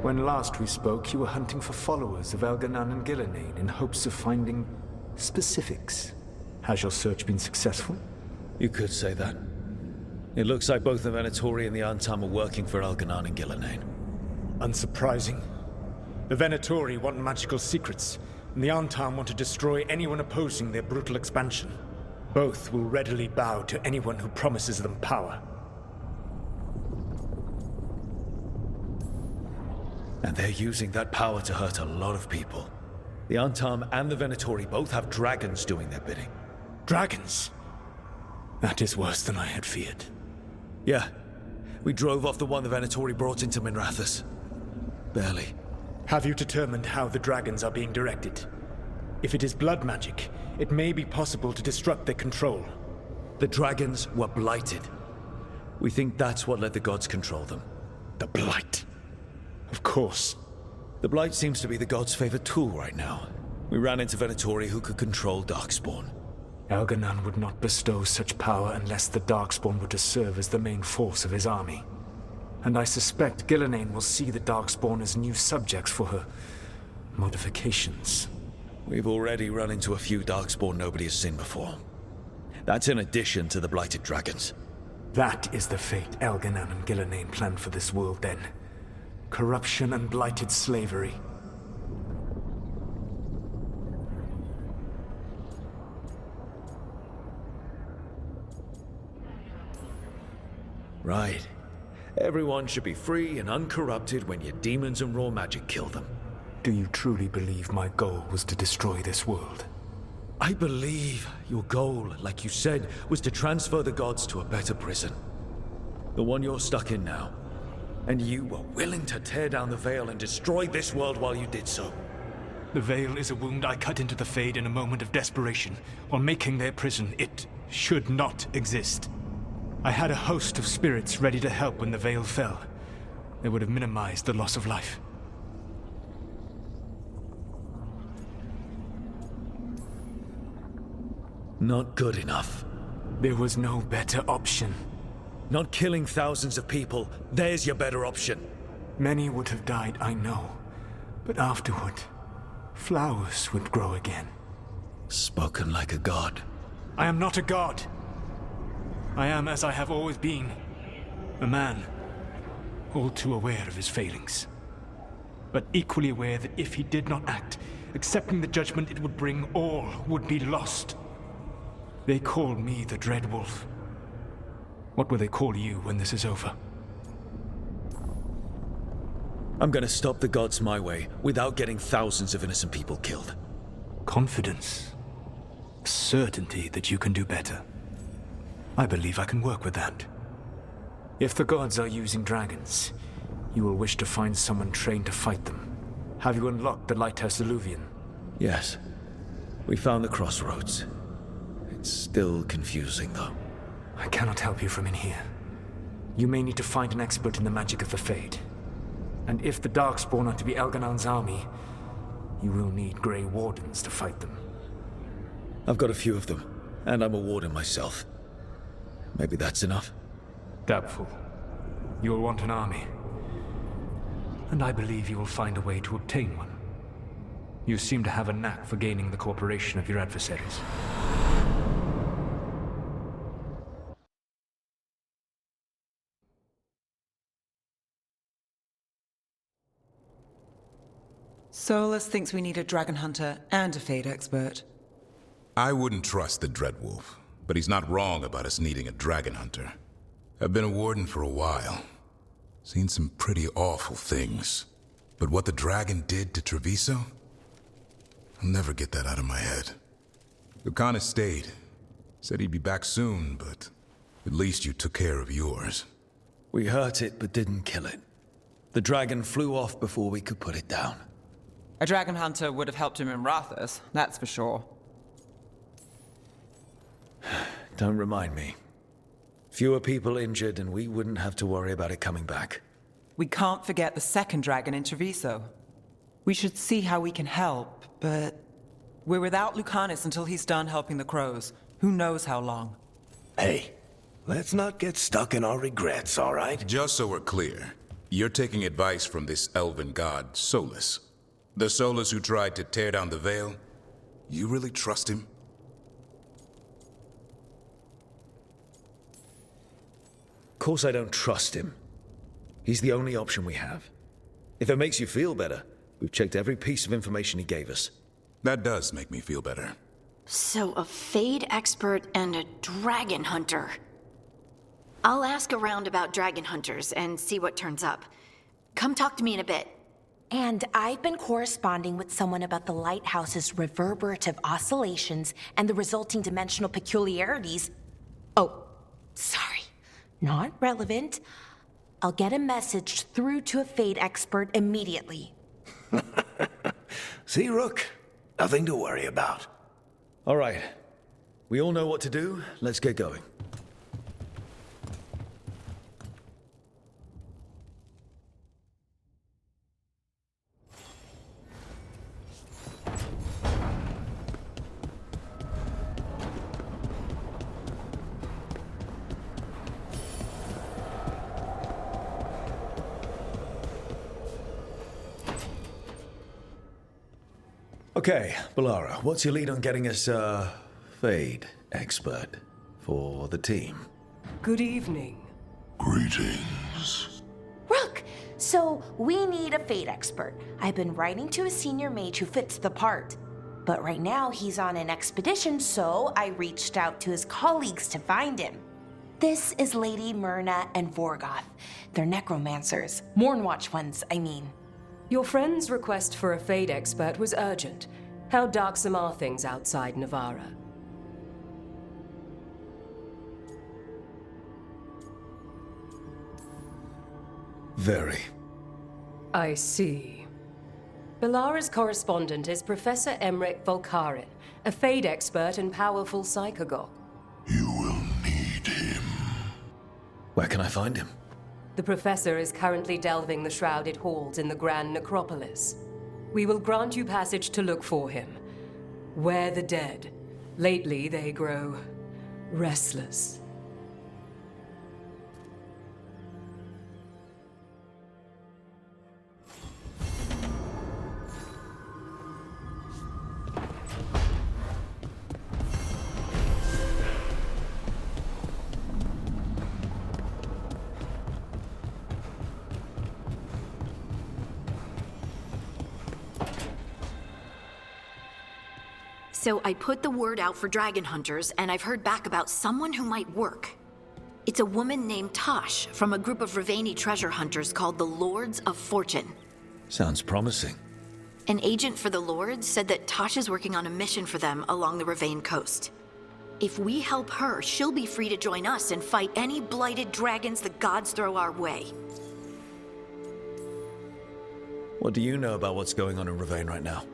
When last we spoke, you were hunting for followers of Elganan and Gillenane in hopes of finding specifics. Has your search been successful? You could say that. It looks like both the Venatori and the Antam are working for Elganan and Gillenane. Unsurprising. The Venatori want magical secrets, and the Antam want to destroy anyone opposing their brutal expansion. Both will readily bow to anyone who promises them power. And they're using that power to hurt a lot of people. The Antam and the Venatori both have dragons doing their bidding. Dragons? That is worse than I had feared. Yeah. We drove off the one the Venatori brought into Minrathous. Barely. Have you determined how the dragons are being directed? If it is blood magic, it may be possible to disrupt their control. The dragons were blighted. We think that's what let the gods control them. The Blight. Of course. The Blight seems to be the gods' favorite tool right now. We ran into Venatori who could control Darkspawn. Elganan would not bestow such power unless the Darkspawn were to serve as the main force of his army. And I suspect Gillenane will see the Darkspawn as new subjects for her modifications. We've already run into a few Darkspawn nobody has seen before. That's in addition to the blighted dragons. That is the fate Elganan and Gillenane planned for this world then. Corruption and blighted slavery. Right. Everyone should be free and uncorrupted when your demons and raw magic kill them. Do you truly believe my goal was to destroy this world? I believe your goal, like you said, was to transfer the gods to a better prison. The one you're stuck in now. And you were willing to tear down the veil and destroy this world while you did so. The veil is a wound I cut into the Fade in a moment of desperation, while making their prison. It should not exist. I had a host of spirits ready to help when the veil fell. They would have minimized the loss of life. Not good enough. There was no better option. Not killing thousands of people, there's your better option. Many would have died, I know. But afterward, flowers would grow again. Spoken like a god. I am not a god. I am as I have always been. A man, all too aware of his failings. But equally aware that if he did not act, accepting the judgment it would bring, all would be lost. They call me the Dread Wolf. What will they call you when this is over? I'm gonna stop the gods my way, without getting thousands of innocent people killed. Confidence. Certainty that you can do better. I believe I can work with that. If the gods are using dragons, you will wish to find someone trained to fight them. Have you unlocked the Lighthouse Illuvian? Yes. We found the crossroads. It's still confusing, though. I cannot help you from in here. You may need to find an expert in the magic of the Fade. And if the Darkspawn are to be Elganan's army, you will need Grey Wardens to fight them. I've got a few of them, and I'm a warden myself. Maybe that's enough? Doubtful. You'll want an army. And I believe you will find a way to obtain one. You seem to have a knack for gaining the cooperation of your adversaries. Solus thinks we need a dragon hunter and a Fade expert. I wouldn't trust the Dreadwolf, but he's not wrong about us needing a dragon hunter. I've been a warden for a while. Seen some pretty awful things. But what the dragon did to Treviso? I'll never get that out of my head. Lucanus stayed. Said he'd be back soon, but at least you took care of yours. We hurt it, but didn't kill it. The dragon flew off before we could put it down. A dragon hunter would have helped him in Rathus, that's for sure. Don't remind me. Fewer people injured, and we wouldn't have to worry about it coming back. We can't forget the second dragon in Treviso. We should see how we can help, but we're without Lucanus until he's done helping the crows. Who knows how long? Hey, let's not get stuck in our regrets, all right? Just so we're clear, You're taking advice from this elven god, Solus. The Solus who tried to tear down the veil? You really trust him? Of course I don't trust him. He's the only option we have. If it makes you feel better, we've checked every piece of information he gave us. That does make me feel better. So a Fade expert and a dragon hunter. I'll ask around about dragon hunters and see what turns up. Come talk to me in a bit. And I've been corresponding with someone about the lighthouse's reverberative oscillations and the resulting dimensional peculiarities. Oh, sorry. Not relevant. I'll get a message through to a Fade expert immediately. See, Rook? Nothing to worry about. All right. We all know what to do. Let's get going. Okay, Balara, what's your lead on getting us a Fade expert for the team? Good evening. Greetings. Rook! So, we need a Fade expert. I've been writing to a senior mage who fits the part. But right now, he's on an expedition, so I reached out to his colleagues to find him. This is Lady Myrna and Vorgoth. They're necromancers. Mournwatch ones, I mean. Your friend's request for a Fade expert was urgent. How darksome are things outside Navarra? Very. I see. Balara's correspondent is Professor Emmerich Volkarin, a Fade expert and powerful psychagogue. You will need him. Where can I find him? The professor is currently delving the shrouded halls in the Grand Necropolis. We will grant you passage to look for him. Where the dead. Lately, they grow restless. So I put the word out for dragon hunters, and I've heard back about someone who might work. It's a woman named Tosh from a group of Riveni treasure hunters called the Lords of Fortune. Sounds promising. An agent for the Lords said that Tosh is working on a mission for them along the Rivane coast. If we help her, she'll be free to join us and fight any blighted dragons the gods throw our way. What do you know about what's going on in Rivane right now?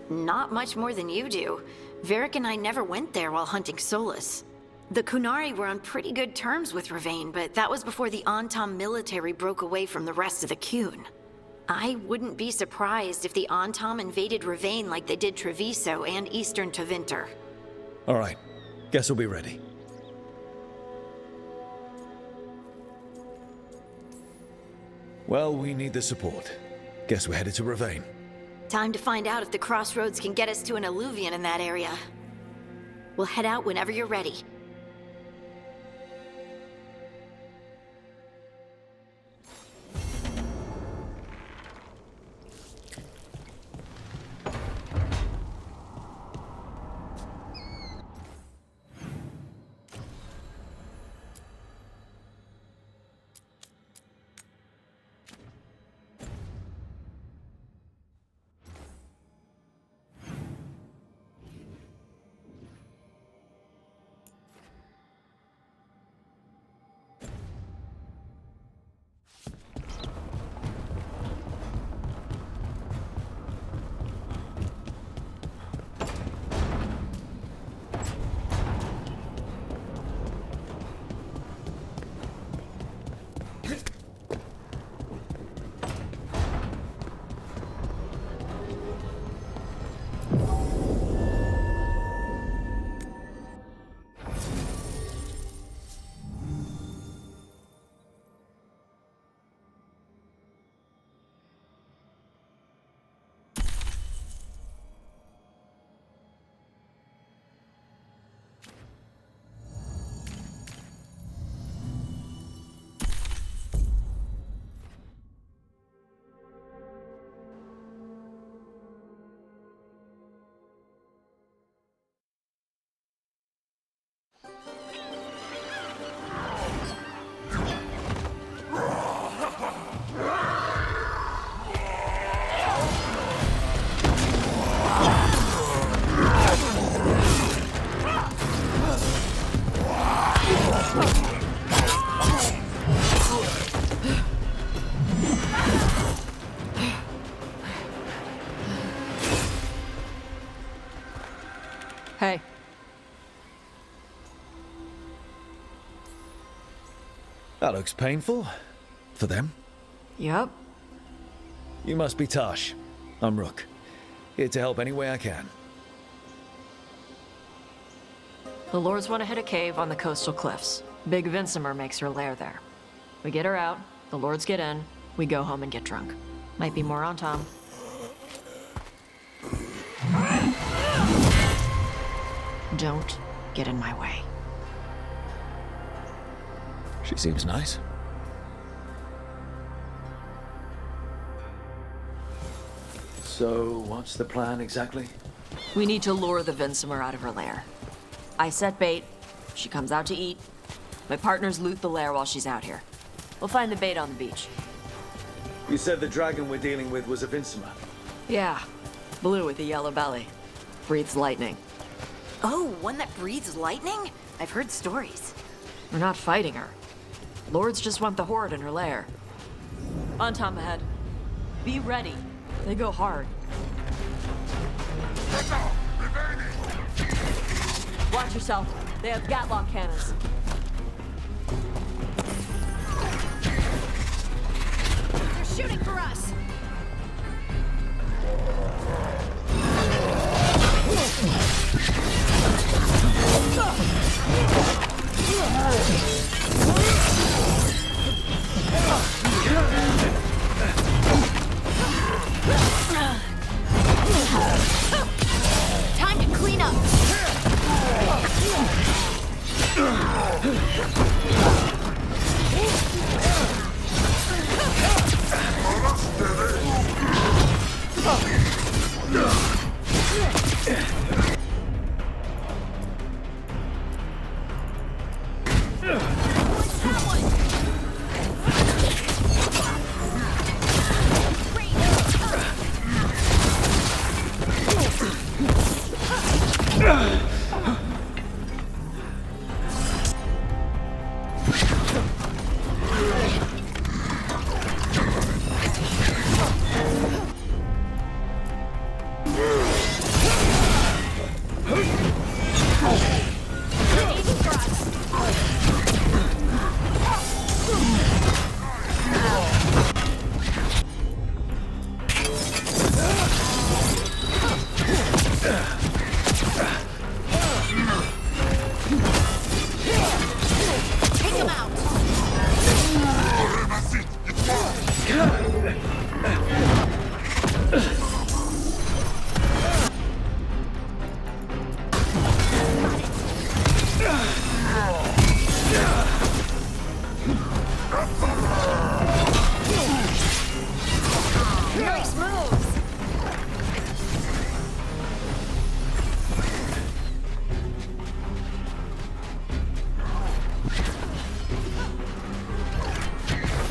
Not much more than you do. Varric and I never went there while hunting Solus. The Kunari were on pretty good terms with Rivane, but that was before the Antam military broke away from the rest of the Qun. I wouldn't be surprised if the Antam invaded Rivane like they did Treviso and Eastern Tevinter. All right. Guess we'll be ready. Well, we need the support. Guess we're headed to Rivane. Time to find out if the crossroads can get us to an alluvion in that area. We'll head out whenever you're ready. Hey. That looks painful. For them. Yup. You must be Tash. I'm Rook. Here to help any way I can. The Lords want to hit a cave on the coastal cliffs. Big Vincimer makes her lair there. We get her out, the Lords get in, we go home and get drunk. Might be more on Tom. Don't get in my way. She seems nice. So, what's the plan exactly? We need to lure the Vincimer out of her lair. I set bait, she comes out to eat. My partners loot the lair while she's out here. We'll find the bait on the beach. You said the dragon we're dealing with was a Vincimer. Yeah, blue with a yellow belly. Breathes lightning. Oh, one that breathes lightning? I've heard stories. We're not fighting her. Lords just want the horde in her lair. On Tom ahead. Be ready. They go hard. Watch yourself. They have Gatlock cannons. They're shooting for us! Time to clean up! Nice moves!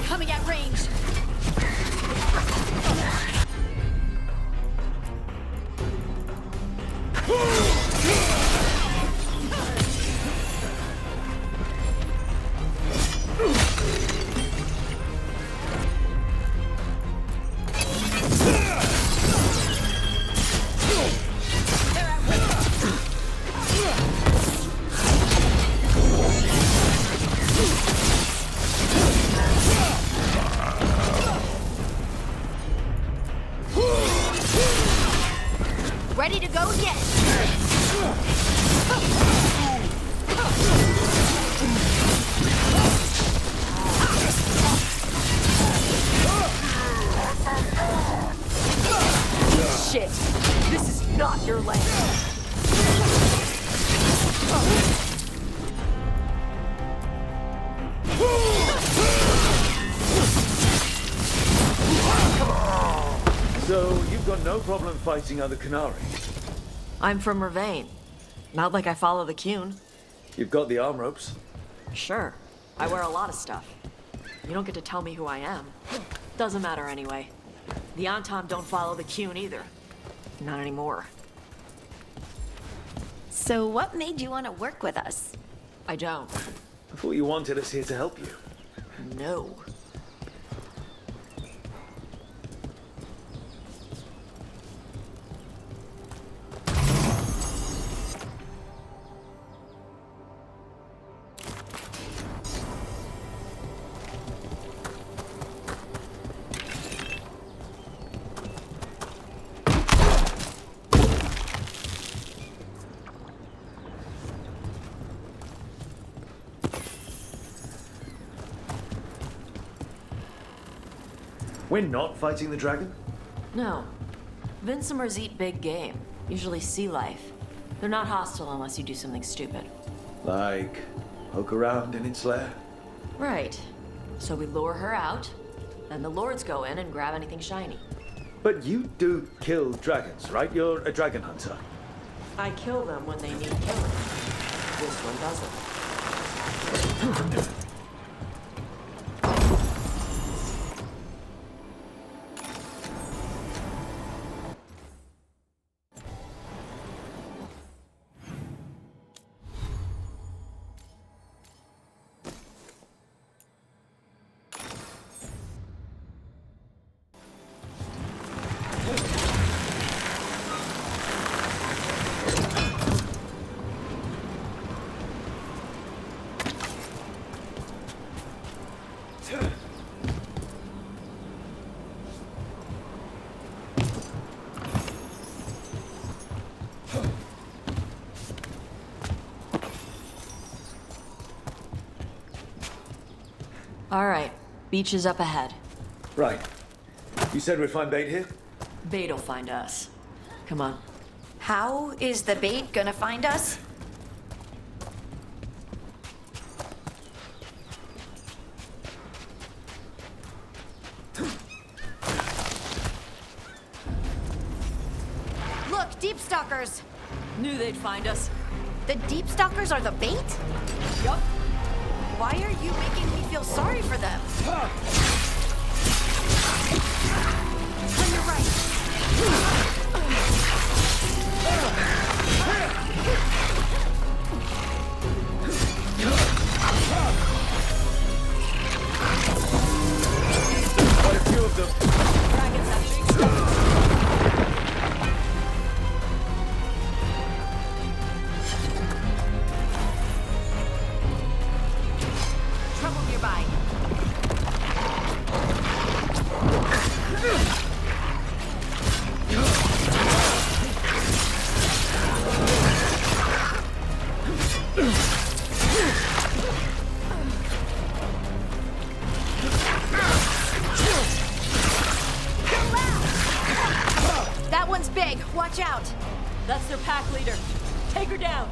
Coming at range! Ready to go yet? Shit! This is not your land! So, you've got no problem fighting other Qunari? I'm from Ravain. Not like I follow the Qun. You've got the arm ropes? Sure. I wear a lot of stuff. You don't get to tell me who I am. Doesn't matter anyway. The Antom don't follow the Qun either. Not anymore. So what made you want to work with us? I don't. I thought you wanted us here to help you. No. We're not fighting the dragon? No. Vincimers eat big game, usually sea life. They're not hostile unless you do something stupid. Like, poke around in its lair? Right. So we lure her out, then the lords go in and grab anything shiny. But you do kill dragons, right? You're a dragon hunter. I kill them when they need killing. This one doesn't. All right, beach is up ahead. Right. You said we'd find bait here? Bait'll find us. Come on. How is the bait gonna find us? Look, deep stalkers! Knew they'd find us. The deep stalkers are the bait? Yup. Why are you making me feel sorry for them? On your right. Quite a few of them. Dragons have big stones. Trouble nearby. That one's big. Watch out. That's their pack leader. Take her down.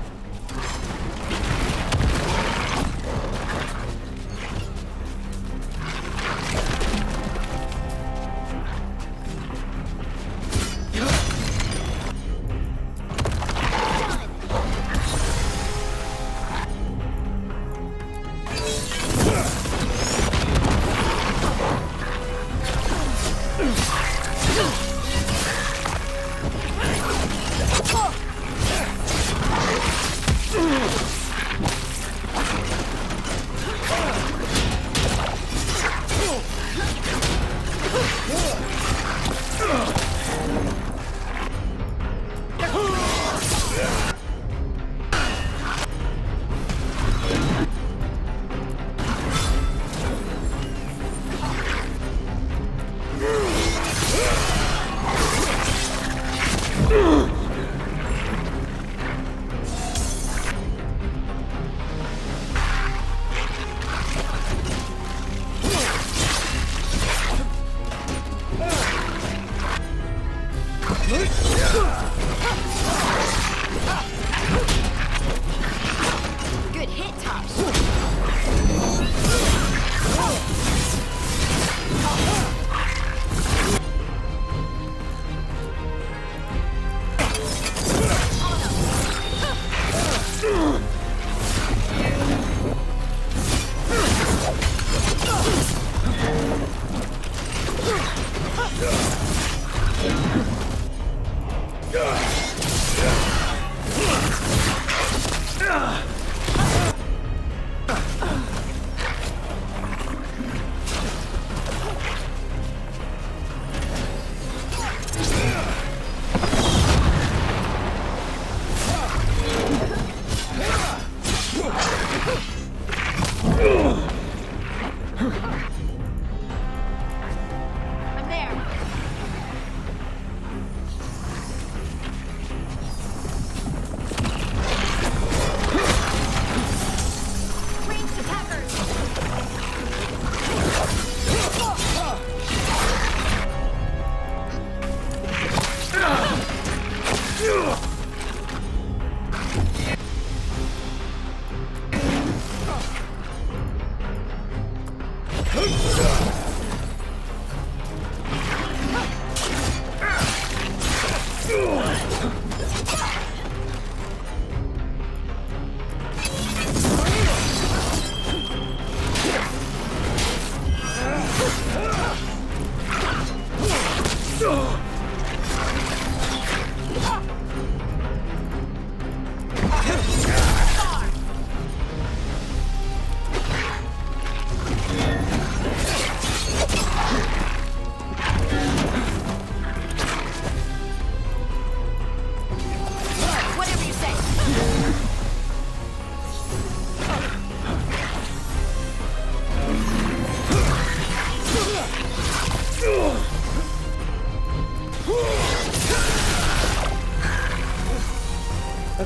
Good hit, Tops. I'm there.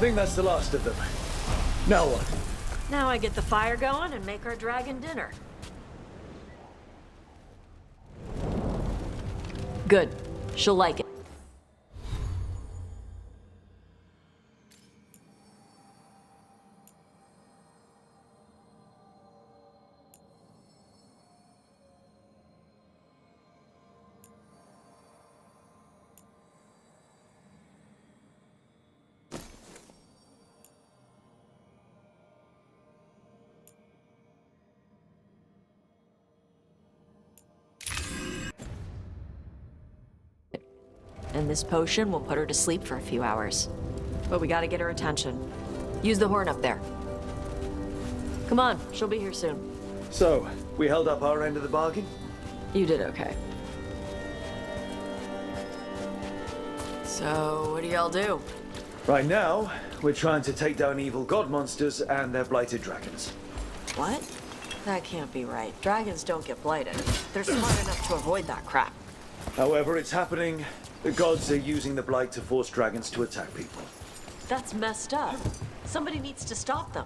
think that's the last of them. Now what? Now I get the fire going and make our dragon dinner. Good. She'll like it. And this potion will put her to sleep for a few hours. But we gotta get her attention. Use the horn up there. Come on, she'll be here soon. So, we held up our end of the bargain? You did okay. So, what do y'all do? Right now, we're trying to take down evil god monsters and their blighted dragons. What? That can't be right. Dragons don't get blighted. They're smart enough to avoid that crap. However it's happening, the gods are using the blight to force dragons to attack people. That's messed up. Somebody needs to stop them.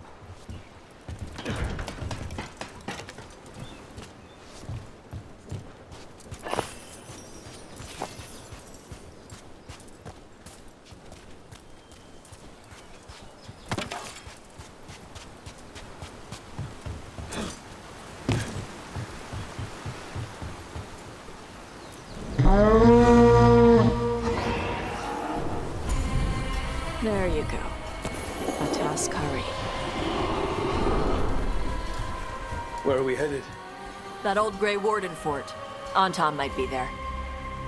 There you go. A task curry. Where are we headed? That old Grey Warden fort. Anton might be there.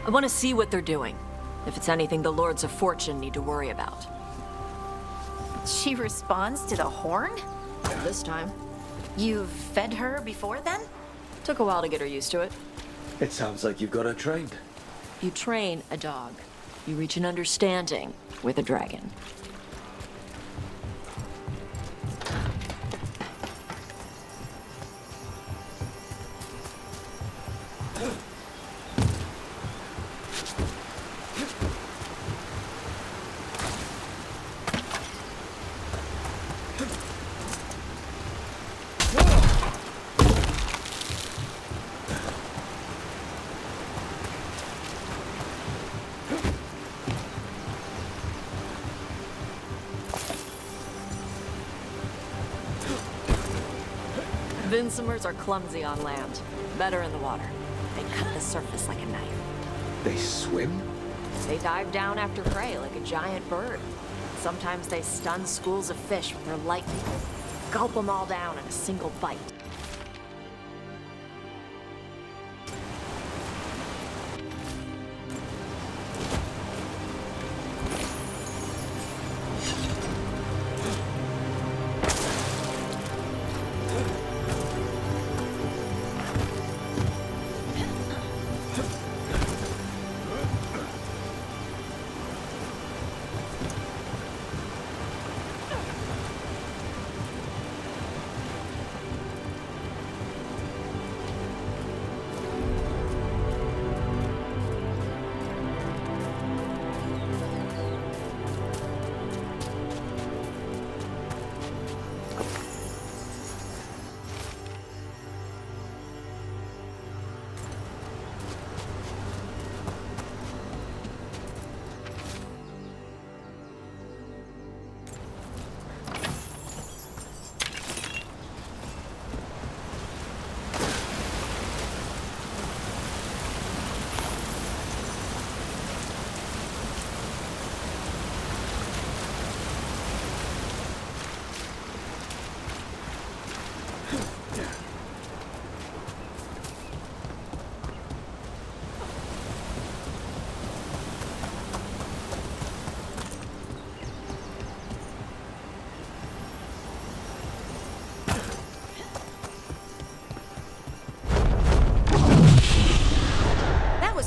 I want to see what they're doing. If it's anything the Lords of Fortune need to worry about. She responds to the horn? This time. You've fed her before then? Took a while to get her used to it. It sounds like you've got her trained. You train a dog. You reach an understanding with a dragon. Vincimers are clumsy on land, better in the water. They cut the surface like a knife. They swim? They dive down after prey like a giant bird. Sometimes they stun schools of fish with their lightning. Gulp them all down in a single bite.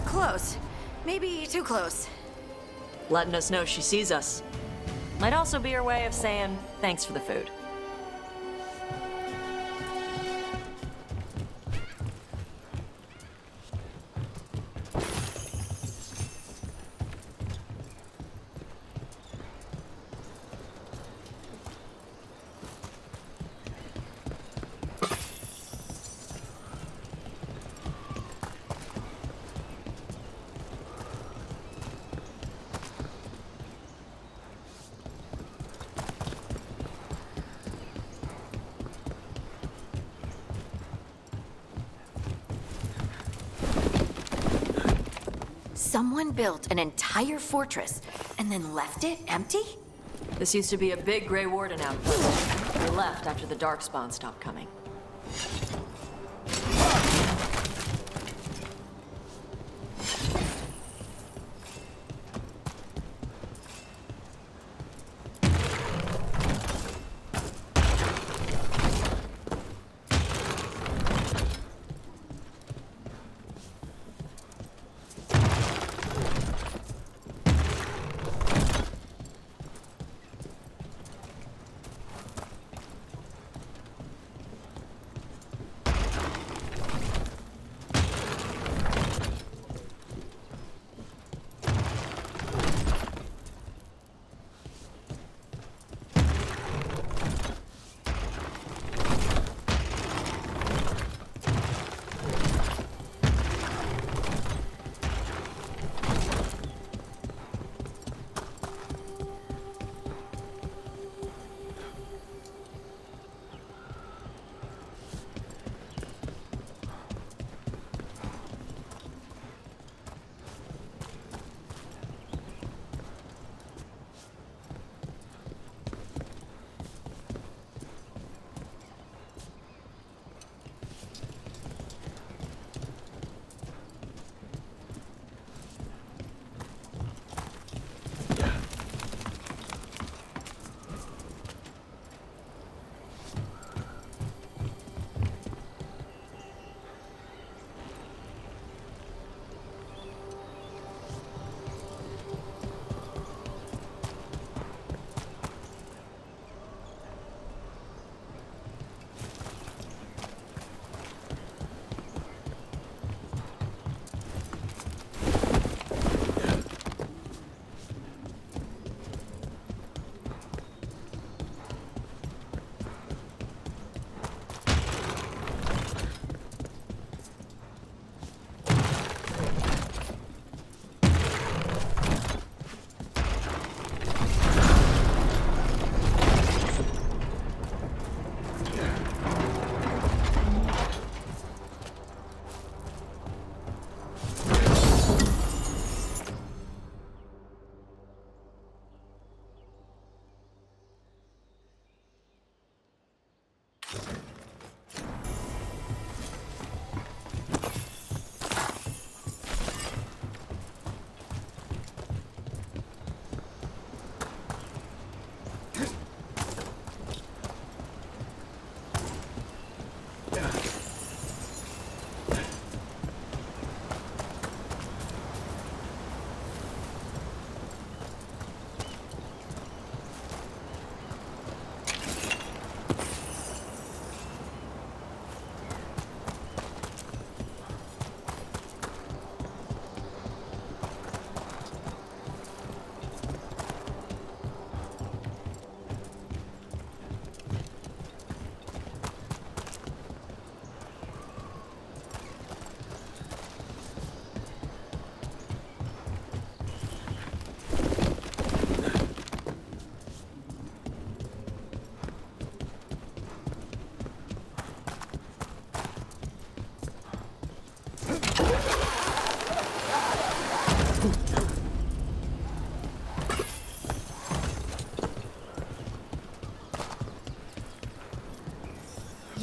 Close. Maybe too close. Letting us know she sees us. Might also be her way of saying thanks for the food. Someone built an entire fortress and then left it empty? This used to be a big Grey Warden outpost. They left after the Darkspawn stopped coming.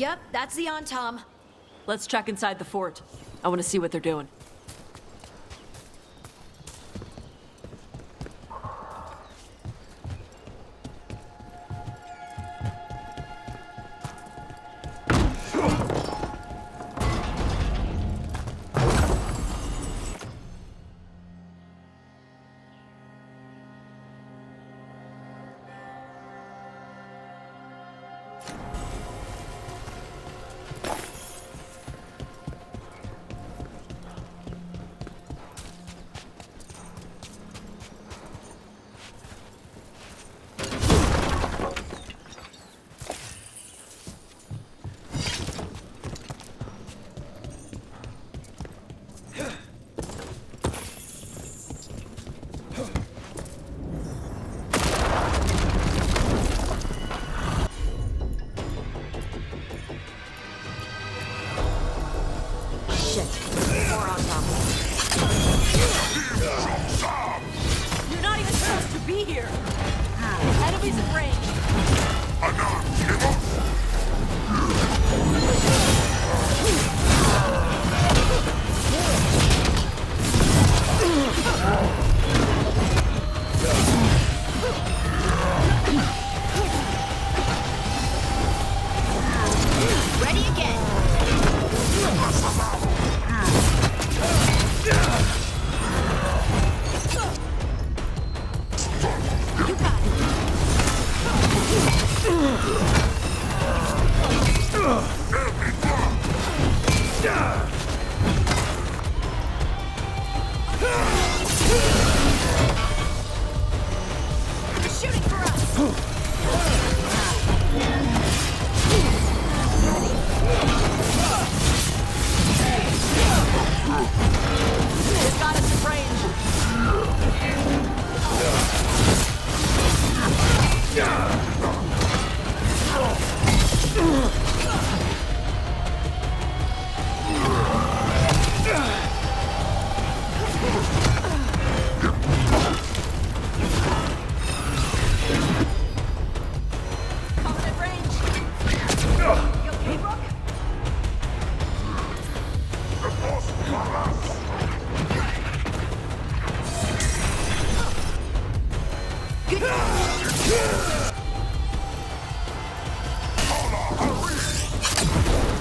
Yep, that's the Tom. Let's check inside the fort. I want to see what they're doing. Enemies in range! Ready again. You got it. He's shooting for us. They've got us in range! Coming in range! You okay, Rook?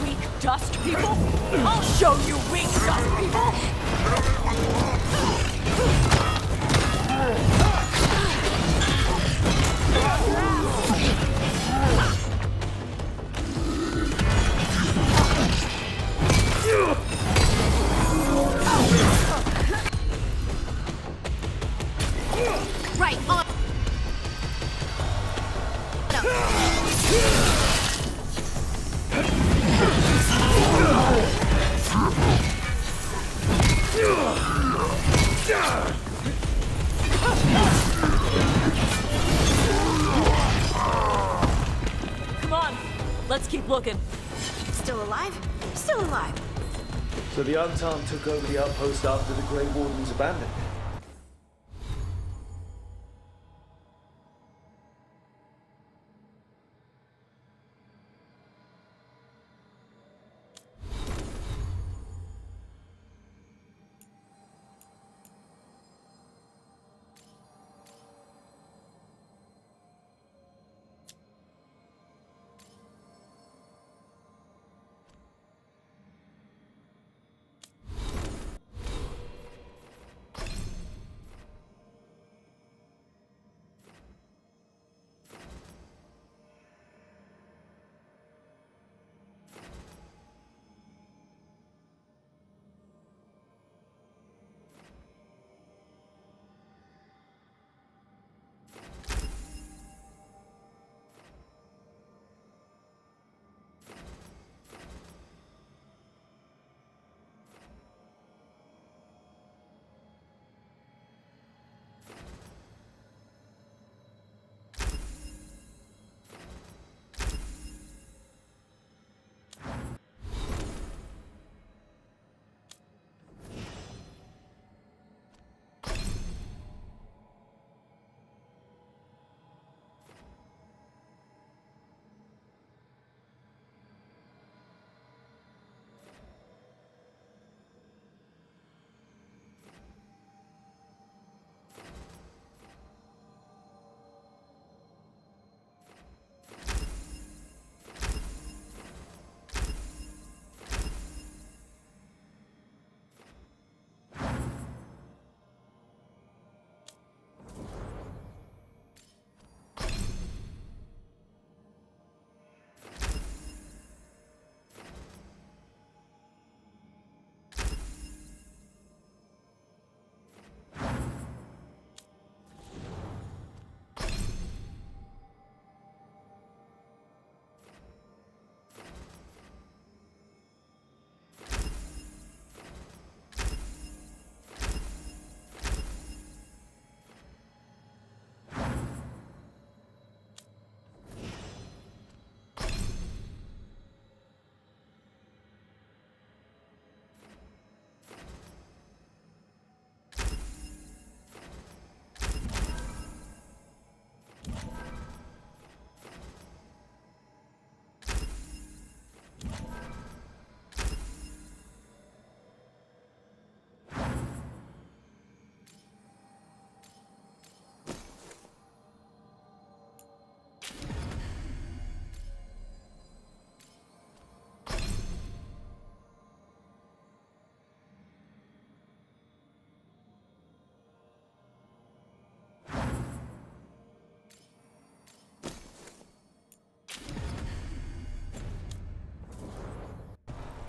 Weak dust people? I'll show you weak dust people! Right on. Come on, let's keep looking. Still alive? Still alive. So the Untarmed took over the outpost after the Grey Wardens abandoned it.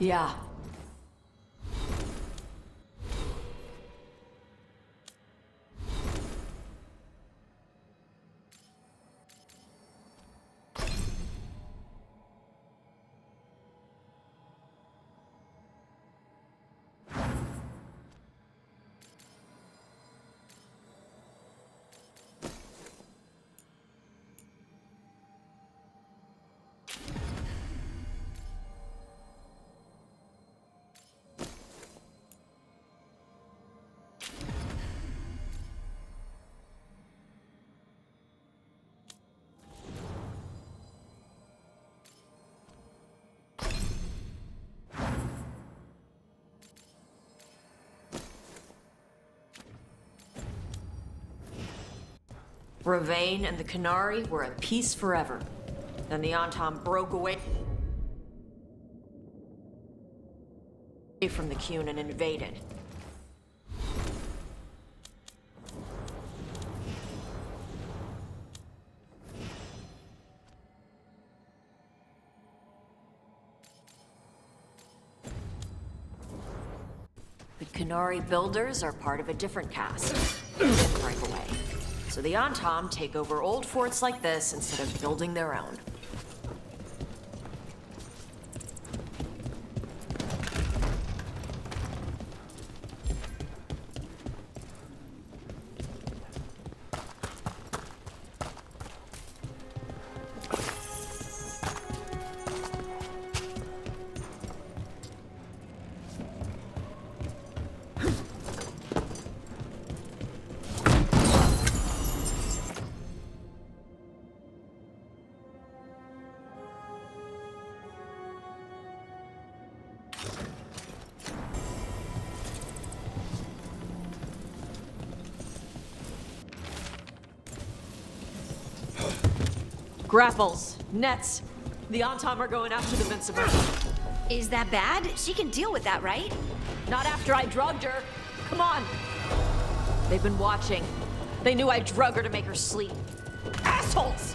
Yeah. Ravane and the Canary were at peace forever. Then the Antom broke away from the Qun and invaded. The Canary builders are part of a different caste. They didn't break away. So the Antom take over old forts like this instead of building their own. Grapples, nets. The Antom are going after the Vincimer. Is that bad? She can deal with that, right? Not after I drugged her. Come on. They've been watching. They knew I drug her to make her sleep. Assholes!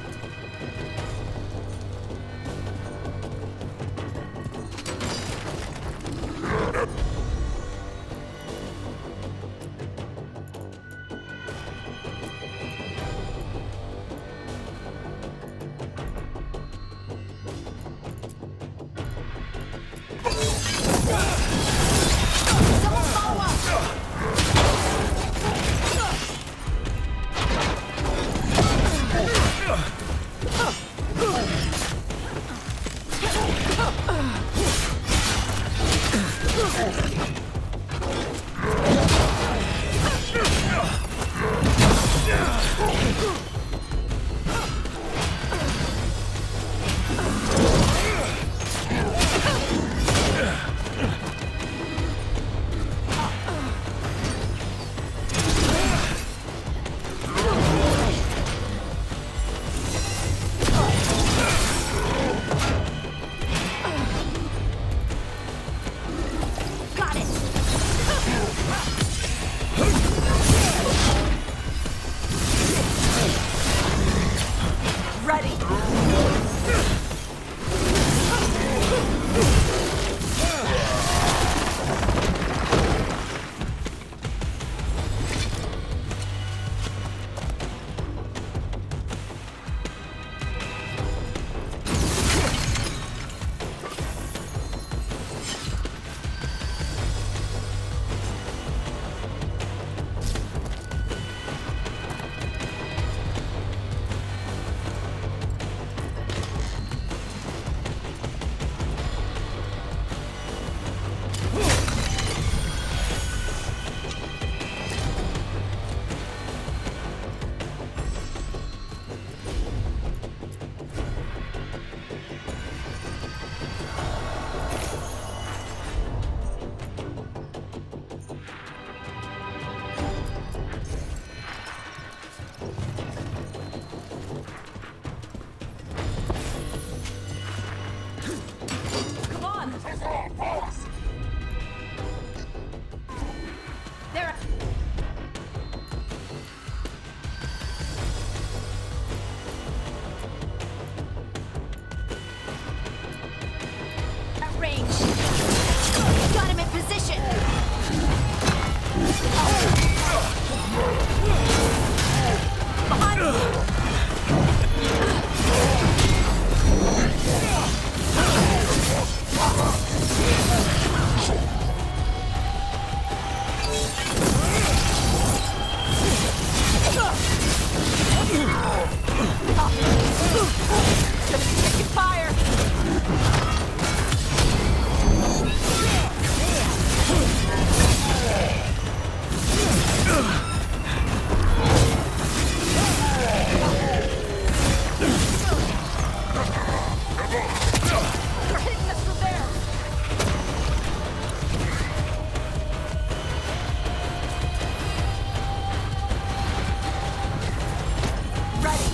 Taking fire! Hitting us from there! Ready!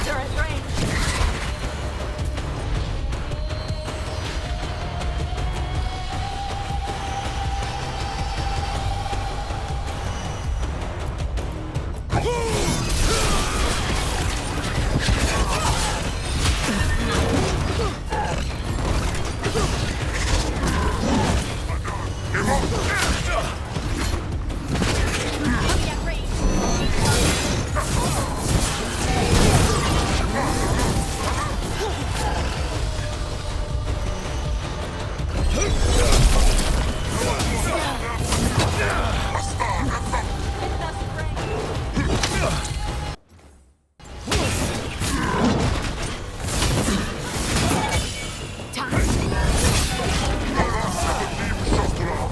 They're at range. Coming at range. Hitting us at range.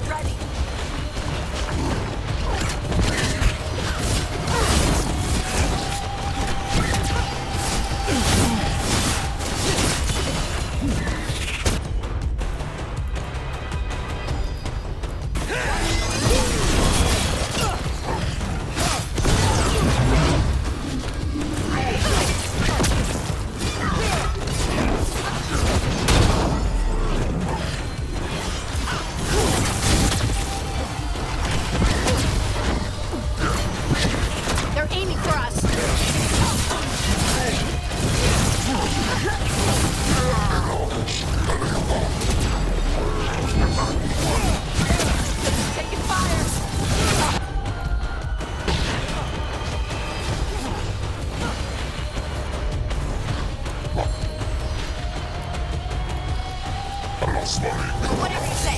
Ready. They're aiming for us. Taking fire. Whatever you say.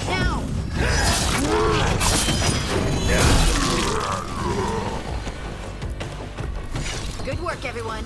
Now. Good work, everyone.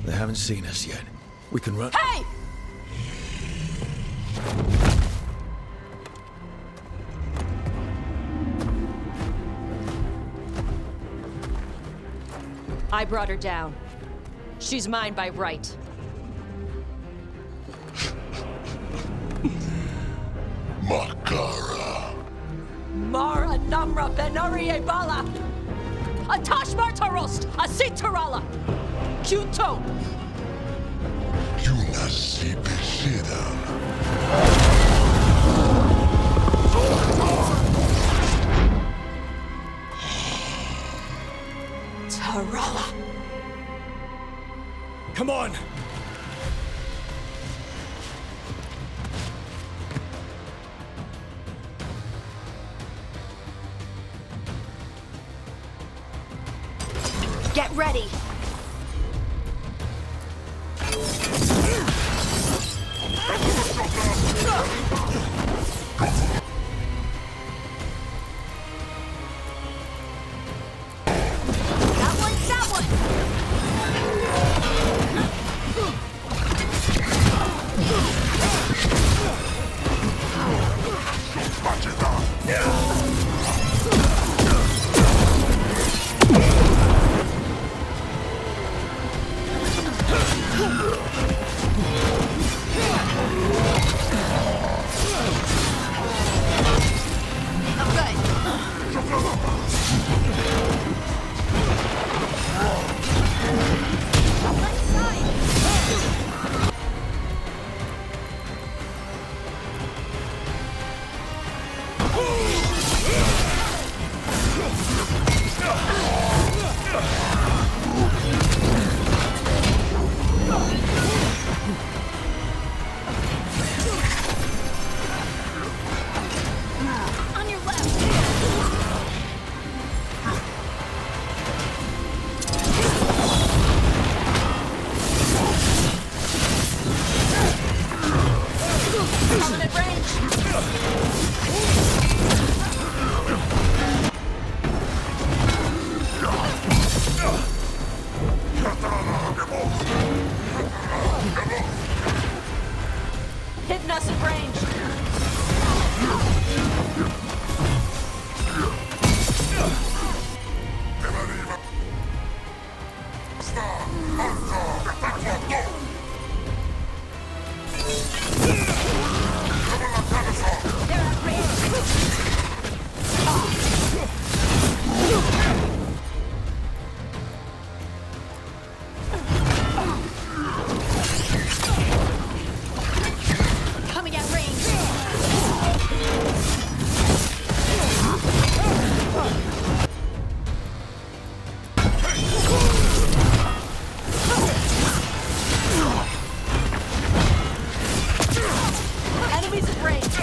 They haven't seen us yet. We can run. Hey! I brought her down. She's mine by right. Makara. Mara Namra Benarie Bala! Atash Martarost! Asitarala! Kyuto! Yunasi Besidan. Get ready! That one! On your left! Coming at range! Hitting us at range! They're at range! Coming at range! Enemies at range!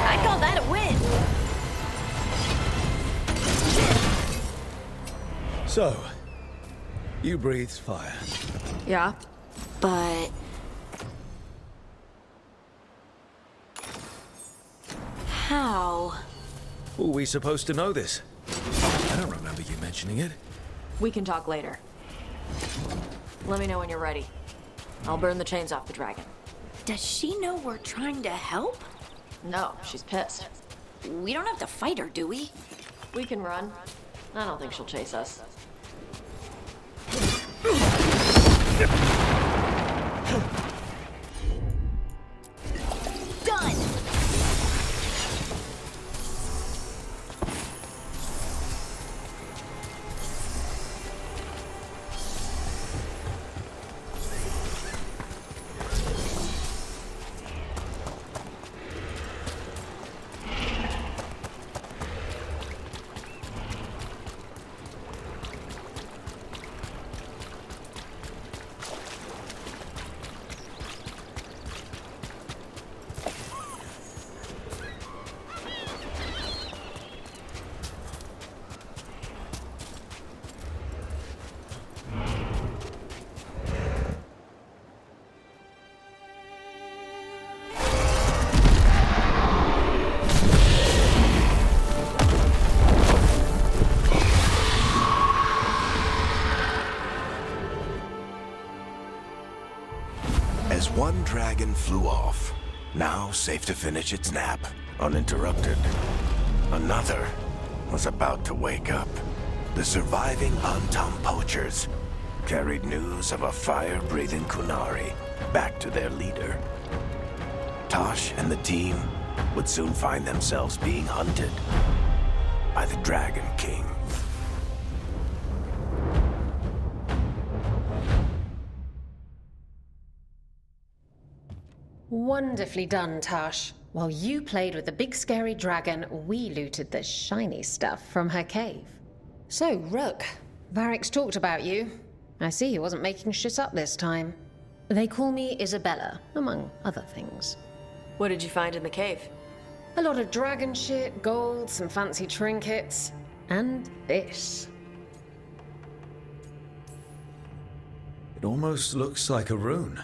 I call that a win! So, you breathed fire. Yeah? But... how? Were we supposed to know this? I don't remember you mentioning it. We can talk later. Let me know when you're ready. I'll burn the chains off the dragon. Does she know we're trying to help? No, she's pissed. We don't have to fight her, do we? We can run. I don't think she'll chase us. Done! As one dragon flew off, now safe to finish its nap, uninterrupted, another was about to wake up. The surviving Antam poachers carried news of a fire-breathing Kunari back to their leader. Tosh and the team would soon find themselves being hunted by the Dragon King. Wonderfully done, Tosh. While you played with the big scary dragon, we looted the shiny stuff from her cave. So, Rook, Varric's talked about you. I see he wasn't making shit up this time. They call me Isabella, among other things. What did you find in the cave? A lot of dragon shit, gold, some fancy trinkets, and this. It almost looks like a rune.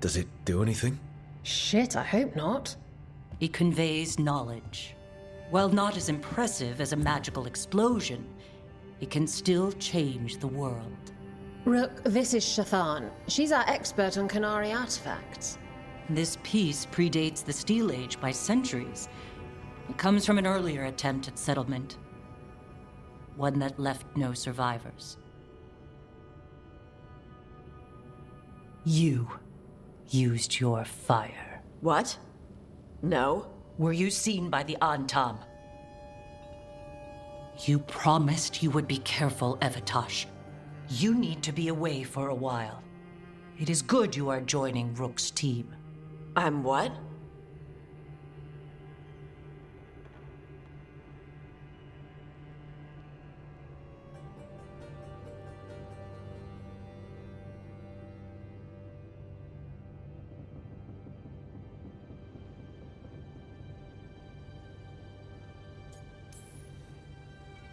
Does it do anything? Shit, I hope not. It conveys knowledge. While not as impressive as a magical explosion, it can still change the world. Rook, this is Shathan. She's our expert on Qunari artifacts. This piece predates the Steel Age by centuries. It comes from an earlier attempt at settlement. One that left no survivors. You used your fire. What? No. Were you seen by the Antam? You promised you would be careful, Evatosh. You need to be away for a while. It is good you are joining Rook's team. I'm what?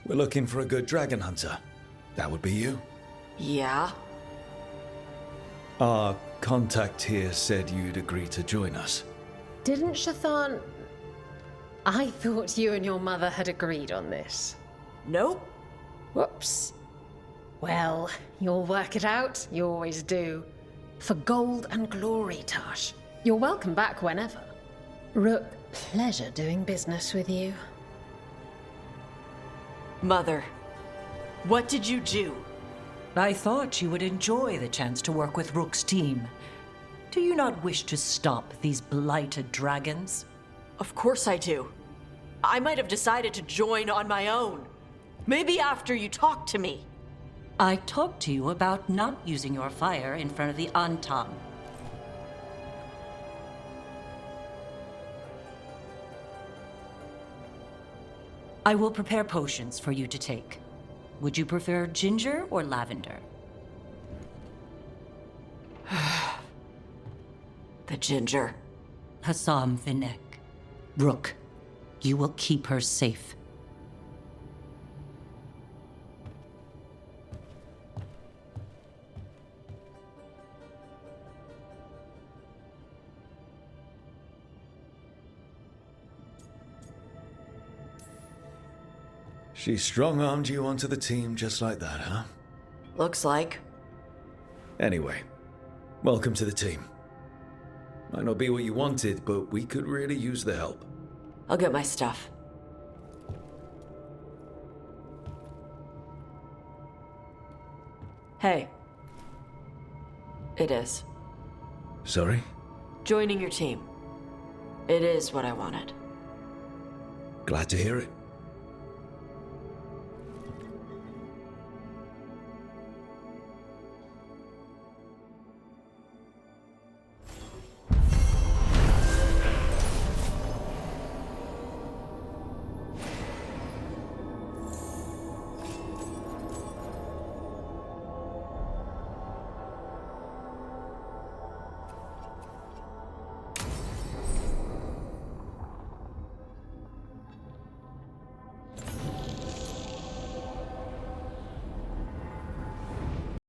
We're looking for a good dragon hunter. That would be you. Yeah? Our contact here said you'd agree to join us. Didn't Shathan... I thought you and your mother had agreed on this. Nope. Whoops. Well, you'll work it out. You always do. For gold and glory, Tosh. You're welcome back whenever. Rook, pleasure doing business with you. Mother, what did you do? I thought you would enjoy the chance to work with Rook's team. Do you not wish to stop these blighted dragons? Of course I do. I might have decided to join on my own. Maybe after you talked to me. I talked to you about not using your fire in front of the Antam. I will prepare potions for you to take. Would you prefer ginger or lavender? The ginger. Hassam Vinek. Rook, you will keep her safe. She strong-armed you onto the team just like that, huh? Looks like. Anyway, welcome to the team. Might not be what you wanted, but we could really use the help. I'll get my stuff. Hey. It is. Sorry? Joining your team. It is what I wanted. Glad to hear it.